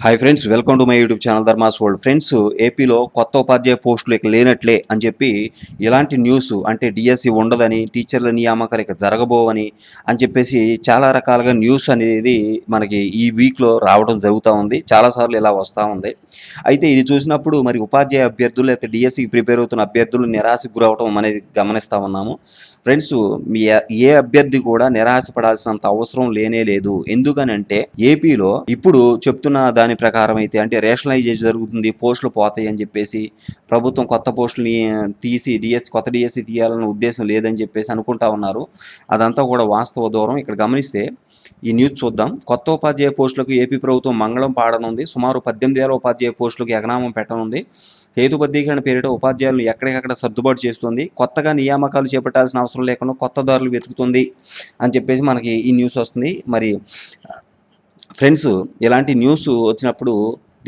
Hi friends, welcome to my YouTube channel Dharma's world. Friends, ఏపీలో కొత్త ఉపాధ్యాయ పోస్టులు ఇక లేనట్లే అని చెప్పి ఇలాంటి న్యూస్ అంటే డిఎస్సి ఉండదని, టీచర్ల నియామకాలు ఇక జరగబోవని అని చెప్పేసి చాలా రకాలుగా న్యూస్ అనేది మనకి ఈ వీక్లో రావడం జరుగుతూ ఉంది. చాలాసార్లు ఇలా వస్తూ ఉంది. అయితే ఇది చూసినప్పుడు మరి ఉపాధ్యాయ అభ్యర్థులు లేకపోతే డిఎస్సికి ప్రిపేర్ అవుతున్న అభ్యర్థులు నిరాశకు గురవడం అనేది గమనిస్తూ ఉన్నాము. ఫ్రెండ్స్, మీ ఏ అభ్యర్థి కూడా నిరాశపడాల్సినంత అవసరం లేనే లేదు. ఎందుకనంటే ఏపీలో ఇప్పుడు చెప్తున్న దాని ప్రకారం అయితే అంటే రేషనలైజేషన్ జరుగుతుంది, పోస్టులు పోతాయి అని చెప్పేసి ప్రభుత్వం కొత్త పోస్టులని తీసి కొత్త డిఎస్సి తీయాలన్న ఉద్దేశం లేదని చెప్పేసి అనుకుంటా ఉన్నారు. అదంతా కూడా వాస్తవ దూరం. ఇక్కడ గమనిస్తే ఈ న్యూస్ చూద్దాం. కొత్త ఉపాధ్యాయ పోస్టులకు ఏపీ ప్రభుత్వం మంగళం పాడనుంది. సుమారు 18,000 ఉపాధ్యాయ పోస్టులకు ఎగనామం పెట్టనుంది. హేతుబద్ధీకరణ పేరిట ఉపాధ్యాయులను ఎక్కడికక్కడ సర్దుబాటు చేస్తుంది. కొత్తగా నియామకాలు చేపట్టాల్సిన అవసరం లేకుండా కొత్త దారులు వెతుకుతుంది అని చెప్పేసి మనకి ఈ న్యూస్ వస్తుంది. మరి ఫ్రెండ్స్, ఇలాంటి న్యూస్ వచ్చినప్పుడు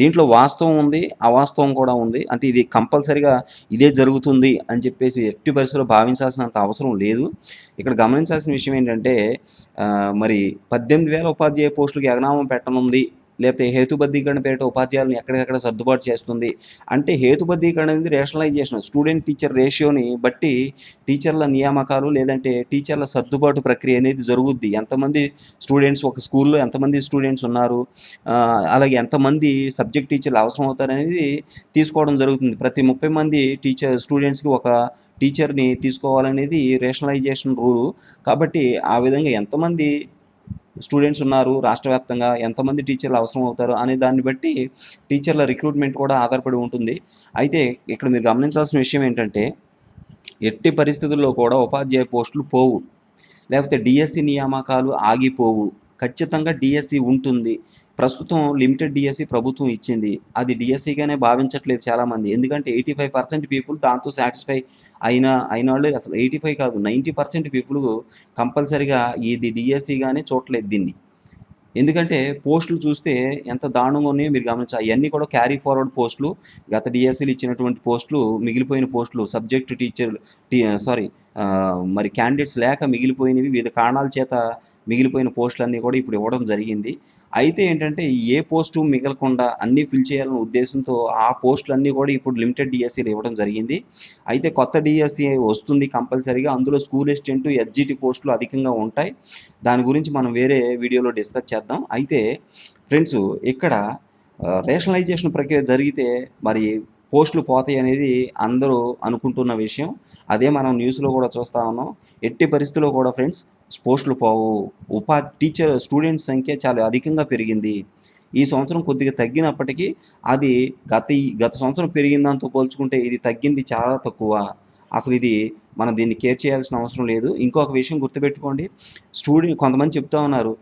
దీంట్లో వాస్తవం ఉంది, అవాస్తవం కూడా ఉంది. అంటే ఇది కంపల్సరిగా ఇదే జరుగుతుంది అని చెప్పేసి ఎట్టి పరిస్థితుల్లో భావించాల్సినంత అవసరం లేదు. ఇక్కడ గమనించాల్సిన విషయం ఏంటంటే మరి 18,000 ఉపాధ్యాయ పోస్టులకు ఎగనామం పెట్టనుంది, లేకపోతే హేతుబద్ధీకరణ పేరిట ఉపాధ్యాయులను ఎక్కడికక్కడ సర్దుబాటు చేస్తుంది. అంటే హేతుబద్ధీకరణ అనేది రేషనలైజేషన్, స్టూడెంట్ టీచర్ రేషియోని బట్టి టీచర్ల నియామకాలు లేదంటే టీచర్ల సర్దుబాటు ప్రక్రియ అనేది జరుగుద్ది. ఎంతమంది స్టూడెంట్స్ ఒక స్కూల్లో ఎంతమంది స్టూడెంట్స్ ఉన్నారు, అలాగే ఎంతమంది సబ్జెక్ట్ టీచర్లు అవసరం అవుతారనేది తీసుకోవడం జరుగుతుంది. ప్రతి 30 మంది స్టూడెంట్స్కి ఒక టీచర్ని తీసుకోవాలనేది రేషనలైజేషన్ రూలు. కాబట్టి ఆ విధంగా ఎంతమంది స్టూడెంట్స్ ఉన్నారు, రాష్ట్ర వ్యాప్తంగా ఎంతమంది టీచర్లు అవసరం అవుతారు అనే దాన్ని బట్టి టీచర్ల రిక్రూట్మెంట్ కూడా ఆధారపడి ఉంటుంది. అయితే ఇక్కడ మీరు గమనించాల్సిన విషయం ఏంటంటే ఎట్టి పరిస్థితుల్లో కూడా ఉపాధ్యాయ పోస్టులు పోవు, లేకపోతే డిఎస్సి నియామకాలు ఆగిపోవు. ఖచ్చితంగా డిఎస్సి ఉంటుంది. ప్రస్తుతం లిమిటెడ్ డిఎస్సి ప్రభుత్వం ఇచ్చింది. అది డిఎస్సిగానే భావించట్లేదు చాలామంది. ఎందుకంటే 85% పీపుల్ దాంతో సాటిస్ఫై అయిన వాళ్ళు అసలు 85 కాదు 90% పీపుల్ కంపల్సరిగా ఇది డిఎస్సిగానే చూడట్లేదు దీన్ని. ఎందుకంటే పోస్టులు చూస్తే ఎంత దారుణంగా ఉన్నాయో మీరు గమనించాలి. అవన్నీ కూడా క్యారీ ఫార్వర్డ్ పోస్టులు. గత డిఎస్సీలు ఇచ్చినటువంటి పోస్టులు, మిగిలిపోయిన పోస్టులు, సబ్జెక్ట్ టీచర్ మరి క్యాండిడేట్స్ లేక మిగిలిపోయినవి, వివిధ కారణాల చేత మిగిలిపోయిన పోస్టులన్నీ కూడా ఇప్పుడు ఇవ్వడం జరిగింది. అయితే ఏంటంటే ఏ పోస్టు మిగలకుండా అన్నీ ఫిల్ చేయాలనే ఉద్దేశంతో ఆ పోస్టులన్నీ కూడా ఇప్పుడు లిమిటెడ్ డిఎస్సీలు ఇవ్వడం జరిగింది. అయితే కొత్త డిఎస్సీ వస్తుంది కంపల్సరీగా. అందులో స్కూల్ అసిస్టెంట్, ఎస్జిటి పోస్టులు అధికంగా ఉంటాయి. దాని గురించి మనం వేరే వీడియోలో డిస్కస్ చేద్దాం. అయితే ఫ్రెండ్స్, ఇక్కడ రేషనలైజేషన్ ప్రక్రియ జరిగితే మరి పోస్టులు పోతాయి అనేది అందరూ అనుకుంటున్న విషయం. అదే మనం న్యూస్లో కూడా చూస్తూ ఉన్నాం. ఎట్టి పరిస్థితుల్లో కూడా ఫ్రెండ్స్ పోస్టులు పోవు. స్టూడెంట్స్ సంఖ్య చాలా అధికంగా పెరిగింది. ఈ సంవత్సరం కొద్దిగా తగ్గినప్పటికీ అది గత సంవత్సరం పెరిగిన దాంతో పోల్చుకుంటే ఇది తగ్గింది చాలా తక్కువ. అసలు ఇది మనం దీన్ని కేర్ చేయాల్సిన అవసరం లేదు. ఇంకొక విషయం గుర్తుపెట్టుకోండి, కొంతమంది చెప్తా ఉన్నారు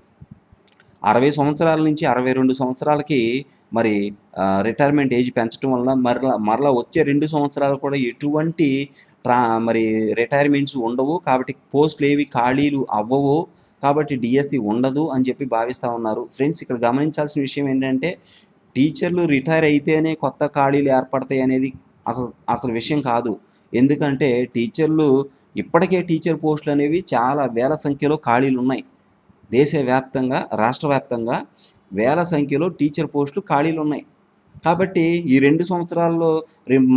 60 సంవత్సరాల నుంచి 62 సంవత్సరాలకి మరి రిటైర్మెంట్ ఏజ్ పెంచడం వల్ల మరలా వచ్చే 2 సంవత్సరాలు కూడా ఎటువంటి మరి రిటైర్మెంట్స్ ఉండవు. కాబట్టి పోస్టులు ఏవి ఖాళీలు అవ్వవు. కాబట్టి డిఎస్సి ఉండదు అని చెప్పి భావిస్తూ ఉన్నారు. ఫ్రెండ్స్, ఇక్కడ గమనించాల్సిన విషయం ఏంటంటే టీచర్లు రిటైర్ అయితేనే కొత్త ఖాళీలు ఏర్పడతాయి అనేది అసలు విషయం కాదు. ఎందుకంటే టీచర్లు ఇప్పటికే టీచర్ పోస్టులు అనేవి చాలా వేల సంఖ్యలో ఖాళీలు ఉన్నాయి. దేశవ్యాప్తంగా, రాష్ట్ర వ్యాప్తంగా వేల సంఖ్యలో టీచర్ పోస్టులు ఖాళీలు ఉన్నాయి. కాబట్టి ఈ 2 సంవత్సరాల్లో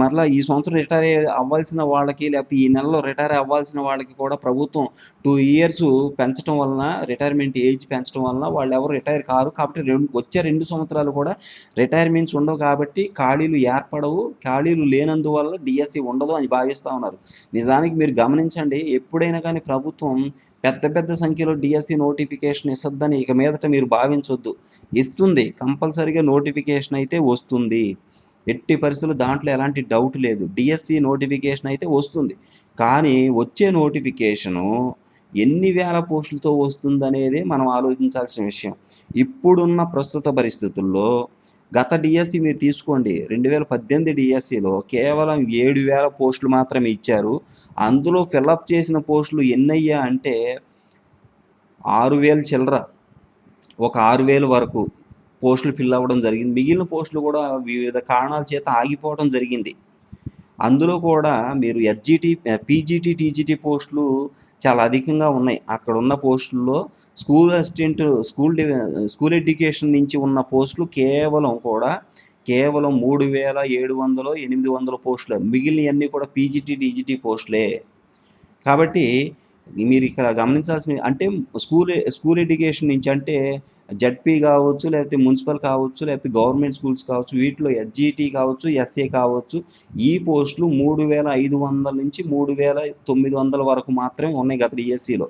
మరలా ఈ సంవత్సరం రిటైర్ అవ్వాల్సిన వాళ్ళకి, లేకపోతే ఈ నెలలో రిటైర్ అవ్వాల్సిన వాళ్ళకి కూడా ప్రభుత్వం 2 ఇయర్స్ పెంచడం వలన, రిటైర్మెంట్ ఏజ్ పెంచడం వలన వాళ్ళు ఎవరు రిటైర్ కారు. కాబట్టి వచ్చే 2 సంవత్సరాలు కూడా రిటైర్మెంట్స్ ఉండవు. కాబట్టి ఖాళీలు ఏర్పడవు. ఖాళీలు లేనందువల్ల డిఎస్సి ఉండదు అని భావిస్తూ ఉన్నారు. నిజానికి మీరు గమనించండి, ఎప్పుడైనా కానీ ప్రభుత్వం పెద్ద సంఖ్యలో డిఎస్సి నోటిఫికేషన్ ఇస్తుందని ఇక మీదట మీరు భావించొద్దు. ఇస్తుంది, కంపల్సరీగా నోటిఫికేషన్ అయితే వస్తుంది. ఎట్టి పరిస్థితులు దాంట్లో ఎలాంటి డౌట్ లేదు. డిఎస్సి నోటిఫికేషన్ అయితే వస్తుంది. కానీ వచ్చే నోటిఫికేషను ఎన్ని వేల పోస్టులతో వస్తుందనేదే మనం ఆలోచించాల్సిన విషయం. ఇప్పుడున్న ప్రస్తుత పరిస్థితుల్లో గత డిఎస్సి మీరు తీసుకోండి, 2018 డిఎస్సిలో కేవలం 7,000 పోస్టులు మాత్రమే ఇచ్చారు. అందులో ఫిల్అప్ చేసిన పోస్టులు ఎన్నయ్యా అంటే 6,000 చిల్లర, ఒక 6,000 వరకు పోస్టులు ఫిల్ అవ్వడం జరిగింది. మిగిలిన పోస్టులు కూడా వివిధ కారణాల చేత ఆగిపోవడం జరిగింది. అందులో కూడా మీరు పీజీటీ, టీజీటీ పోస్టులు చాలా అధికంగా ఉన్నాయి. అక్కడున్న పోస్టుల్లో స్కూల్ అసిస్టెంట్, స్కూల్ ఎడ్యుకేషన్ నుంచి ఉన్న పోస్టులు కేవలం 3700, 800 పోస్టులే. మిగిలినయన్నీ కూడా పీజీటీ, టీజీటీ పోస్టులే. కాబట్టి మీరు ఇక్కడ గమనించాల్సినవి అంటే స్కూల్ ఎడ్యుకేషన్ నుంచి అంటే జడ్పీ కావచ్చు, లేకపోతే మున్సిపల్ కావచ్చు, లేకపోతే గవర్నమెంట్ స్కూల్స్ కావచ్చు, వీటిలో ఎస్జీటీ కావచ్చు, ఎస్ఏ కావచ్చు, ఈ పోస్టులు 3500 నుంచి 3900 వరకు మాత్రమే ఉన్నాయి గత డిఎస్సిలో.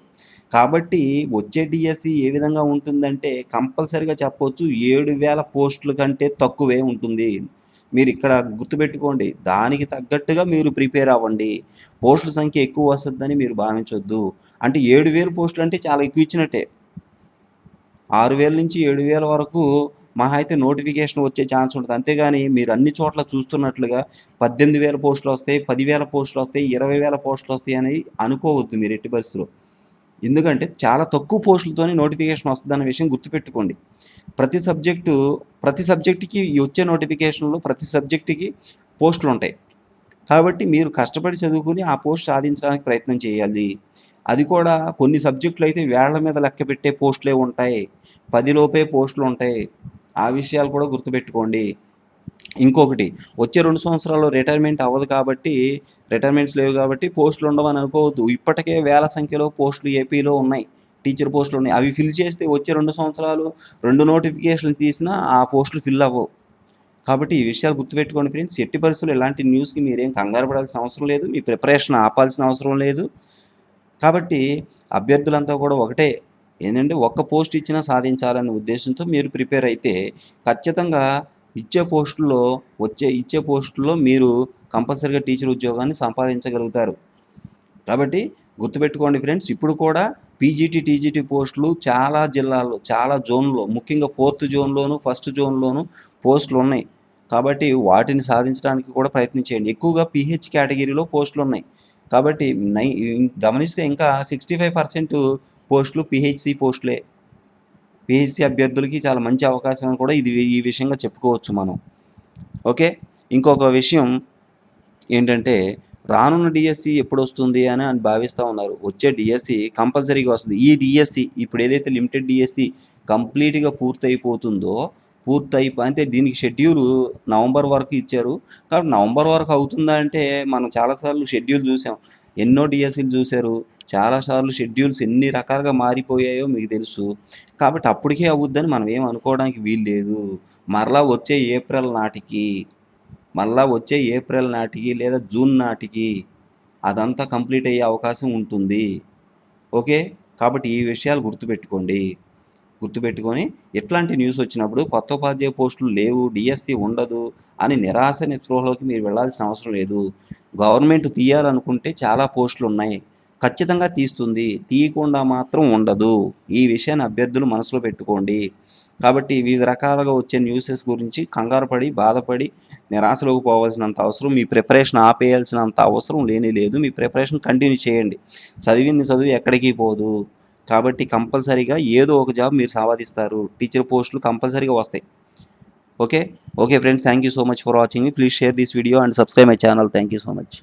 కాబట్టి వచ్చే డిఎస్సి ఏ విధంగా ఉంటుందంటే కంపల్సరీగా చెప్పవచ్చు 7000 పోస్టుల కంటే తక్కువే ఉంటుంది. మీరు ఇక్కడ గుర్తుపెట్టుకోండి, దానికి తగ్గట్టుగా మీరు ప్రిపేర్ అవ్వండి. పోస్టుల సంఖ్య ఎక్కువ వస్తుందని మీరు భావించొద్దు. అంటే 7000 పోస్టులు అంటే చాలా ఎక్కువ ఇచ్చినట్టే. 6000 నుంచి 7000 వరకు మహా అయితే నోటిఫికేషన్ వచ్చే ఛాన్స్ ఉంటుంది. అంతేగాని మీరు అన్ని చోట్ల చూస్తున్నట్లుగా 18,000 పోస్టులు వస్తాయి, 10,000 పోస్టులు వస్తాయి, 20,000 పోస్టులు వస్తాయి అని అనుకోవద్దు మీరు ఎట్టి పరిస్థితుల్లో. ఎందుకంటే చాలా తక్కువ పోస్టులతోనే నోటిఫికేషన్ వస్తుందన్న విషయం గుర్తుపెట్టుకోండి. ప్రతి సబ్జెక్టుకి వచ్చే నోటిఫికేషన్లో ప్రతి సబ్జెక్టుకి పోస్టులు ఉంటాయి. కాబట్టి మీరు కష్టపడి చదువుకుని ఆ పోస్ట్ సాధించడానికి ప్రయత్నం చేయాలి. అది కూడా కొన్ని సబ్జెక్టులు అయితే వేళ్ల మీద లెక్క పెట్టే పోస్టులే ఉంటాయి. 10 లోపే పోస్టులు ఉంటాయి. ఆ విషయాలు కూడా గుర్తుపెట్టుకోండి. ఇంకొకటి, వచ్చే 2 సంవత్సరాల్లో రిటైర్మెంట్స్ లేవు కాబట్టి పోస్టులు ఉండవని అనుకోవద్దు. ఇప్పటికే వేల సంఖ్యలో పోస్టులు ఏపీలో ఉన్నాయి. టీచర్ పోస్టులు ఉన్నాయి. అవి ఫిల్ చేస్తే వచ్చే 2 సంవత్సరాలు 2 నోటిఫికేషన్లు తీసినా ఆ పోస్టులు ఫిల్ అవ్వవు. కాబట్టి ఈ విషయాలు గుర్తుపెట్టుకోండి ఫ్రెండ్స్. ఎట్టి పరిస్థితుల్లో ఇలాంటి న్యూస్కి మీరేం కంగారు పడాల్సిన అవసరం లేదు. మీ ప్రిపరేషన్ ఆపాల్సిన అవసరం లేదు. కాబట్టి అభ్యర్థులంతా కూడా ఒకటే, ఏంటంటే ఒక్క పోస్ట్ ఇచ్చినా సాధించాలనే ఉద్దేశంతో మీరు ప్రిపేర్ అయితే ఖచ్చితంగా ఇచ్చే పోస్టుల్లో మీరు కంపల్సరీగా టీచర్ ఉద్యోగాన్ని సంపాదించగలుగుతారు. కాబట్టి గుర్తుపెట్టుకోండి ఫ్రెండ్స్, ఇప్పుడు కూడా పీజీటీ, టీజీటీ పోస్టులు చాలా జిల్లాల్లో, చాలా జోన్లో, ముఖ్యంగా 4th జోన్లోను, 1st జోన్లోను పోస్టులు ఉన్నాయి. కాబట్టి వాటిని సాధించడానికి కూడా ప్రయత్నించేయండి. ఎక్కువగా పీహెచ్ కేటగిరీలో పోస్టులు ఉన్నాయి. కాబట్టి గమనిస్తే ఇంకా 65% పోస్టులు పీహెచ్సీ పోస్టులే. పీహెచ్సీ అభ్యర్థులకి చాలా మంచి అవకాశం కూడా ఈ విషయంగా చెప్పుకోవచ్చు మనం. ఓకే. ఇంకొక విషయం ఏంటంటే, రానున్న డిఎస్సి ఎప్పుడు వస్తుంది అని భావిస్తూ ఉన్నారు. వచ్చే డిఎస్సి కంపల్సరీగా వస్తుంది. ఈ డిఎస్సి ఇప్పుడు ఏదైతే లిమిటెడ్ డిఎస్సి కంప్లీట్గా అంటే దీనికి షెడ్యూల్ నవంబర్ వరకు ఇచ్చారు. కాబట్టి నవంబర్ వరకు అవుతుందా అంటే మనం చాలాసార్లు షెడ్యూల్ చూసాం. ఎన్నో డిఎస్సీలు చూశారు. చాలాసార్లు షెడ్యూల్స్ ఎన్ని రకాలుగా మారిపోయాయో మీకు తెలుసు. కాబట్టి అప్పటికే అవుద్దని మనం ఏం అనుకోవడానికి వీలు లేదు. మరలా వచ్చే ఏప్రిల్ నాటికి లేదా జూన్ నాటికి అదంతా కంప్లీట్ అయ్యే అవకాశం ఉంటుంది. ఓకే. కాబట్టి ఈ విషయాలు గుర్తుపెట్టుకొని ఎట్లాంటి న్యూస్ వచ్చినప్పుడు కొత్త ఉపాధ్యాయ పోస్టులు లేవు, డిఎస్సి ఉండదు అని నిరాశ నిస్పృహలోకి మీరు వెళ్ళాల్సిన అవసరం లేదు. గవర్నమెంట్ తీయాలనుకుంటే చాలా పోస్టులు ఉన్నాయి. ఖచ్చితంగా తీస్తుంది. తీయకుండా మాత్రం ఉండదు. ఈ విషయాన్ని అభ్యర్థులు మనసులో పెట్టుకోండి. కాబట్టి వివిధ రకాలుగా వచ్చే న్యూసెస్ గురించి కంగారు పడి, బాధపడి, నిరాశలోకి పోవాల్సినంత అవసరం, మీ ప్రిపరేషన్ ఆపేయాల్సినంత అవసరం లేదు. మీ ప్రిపరేషన్ కంటిన్యూ చేయండి. చదివింది చదువు ఎక్కడికి పోదు. కాబట్టి కంపల్సరీగా ఏదో ఒక జాబ్ మీరు సంపాదిస్తారు. టీచర్ పోస్టులు కంపల్సరీగా వస్తాయి. Okay friends, thank you so much for watching. Please share this video and subscribe my channel. Thank you so much.